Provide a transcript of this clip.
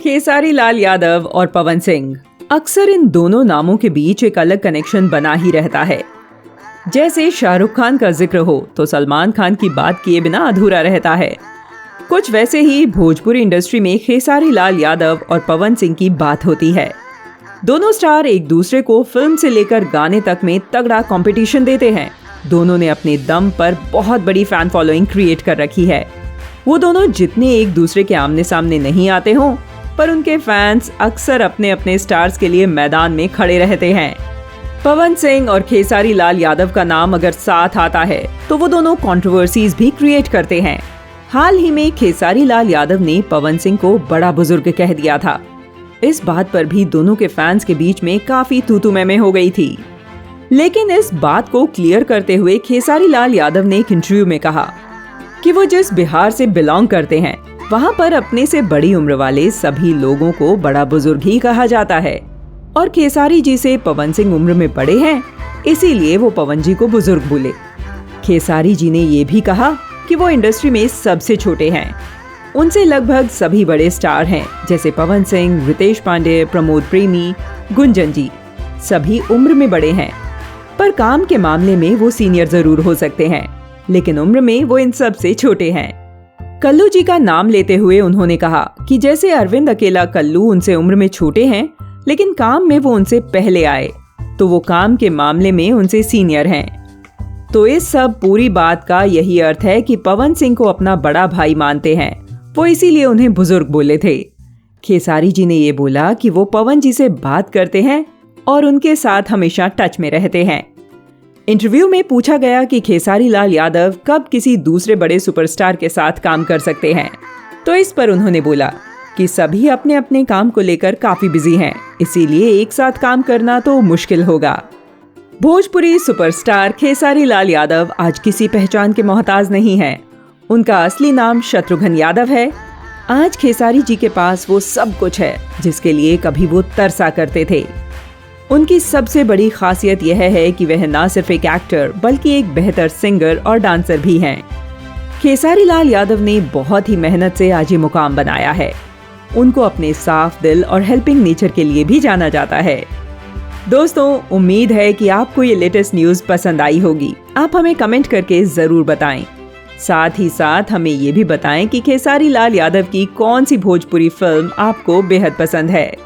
खेसारी लाल यादव और पवन सिंह, अक्सर इन दोनों नामों के बीच एक अलग कनेक्शन बना ही रहता है। जैसे शाहरुख खान का जिक्र हो तो सलमान खान की बात किए बिना अधूरा रहता है। कुछ वैसे ही भोजपुरी इंडस्ट्री में खेसारी लाल यादव और पवन सिंह की बात होती है। दोनों स्टार एक दूसरे को फिल्म से लेकर गाने तक में तगड़ा कंपटीशन देते हैं। दोनों ने अपने दम पर बहुत बड़ी फैन फॉलोइंग क्रिएट कर रखी है। वो दोनों जितने एक दूसरे के आमने सामने नहीं आते हों, पर उनके फैंस अक्सर अपने अपने स्टार्स के लिए मैदान में खड़े रहते हैं। पवन सिंह और खेसारी लाल यादव का नाम अगर साथ आता है तो वो दोनों कंट्रोवर्सीज भी क्रिएट करते हैं। हाल ही में खेसारी लाल यादव ने पवन सिंह को बड़ा बुजुर्ग कह दिया था। इस बात पर भी दोनों के फैंस के बीच में काफी तू-तू मैं हो गई थी। लेकिन इस बात को क्लियर करते हुए खेसारी लाल यादव ने एक इंटरव्यू में कहा कि वो जिस बिहार से बिलोंग करते हैं वहाँ पर अपने से बड़ी उम्र वाले सभी लोगों को बड़ा बुजुर्ग ही कहा जाता है और खेसारी जी से पवन सिंह उम्र में बड़े हैं, इसीलिए वो पवन जी को बुजुर्ग बोले। खेसारी जी ने ये भी कहा कि वो इंडस्ट्री में सबसे छोटे हैं। उनसे लगभग सभी बड़े स्टार हैं, जैसे पवन सिंह, रितेश पांडे, प्रमोद प्रेमी, गुंजन जी, सभी उम्र में बड़े हैं। पर काम के मामले में वो सीनियर जरूर हो सकते हैं, लेकिन उम्र में वो इन सब से छोटे हैं। कल्लू जी का नाम लेते हुए उन्होंने कहा कि जैसे अरविंद अकेला कल्लू उनसे उम्र में छोटे हैं, लेकिन काम में वो उनसे पहले आए, तो वो काम के मामले में उनसे सीनियर हैं। तो इस सब पूरी बात का यही अर्थ है कि पवन सिंह को अपना बड़ा भाई मानते हैं, वो इसीलिए उन्हें बुजुर्ग बोले थे। खेसारी जी ने ये बोला कि वो पवन जी से बात करते हैं और उनके साथ हमेशा टच में रहते हैं। इंटरव्यू में पूछा गया कि खेसारी लाल यादव कब किसी दूसरे बड़े सुपरस्टार के साथ काम कर सकते हैं, तो इस पर उन्होंने बोला कि सभी अपने अपने काम को लेकर काफी बिजी हैं, इसीलिए एक साथ काम करना तो मुश्किल होगा। भोजपुरी सुपरस्टार खेसारी लाल यादव आज किसी पहचान के मोहताज नहीं है। उनका असली नाम शत्रुघ्न यादव है। आज खेसारी जी के पास वो सब कुछ है जिसके लिए कभी वो तरसा करते थे। उनकी सबसे बड़ी खासियत यह है कि वह ना सिर्फ एक एक्टर बल्कि एक बेहतर सिंगर और डांसर भी हैं। खेसारी लाल यादव ने बहुत ही मेहनत से आज ये मुकाम बनाया है। उनको अपने साफ दिल और हेल्पिंग नेचर के लिए भी जाना जाता है। दोस्तों, उम्मीद है कि आपको ये लेटेस्ट न्यूज़ पसंद आई होगी। आप हमें कमेंट करके जरूर बताएं। साथ ही साथ हमें ये भी बताएं कि खेसारी लाल यादव की कौन सी भोजपुरी फिल्म आपको बेहद पसंद है।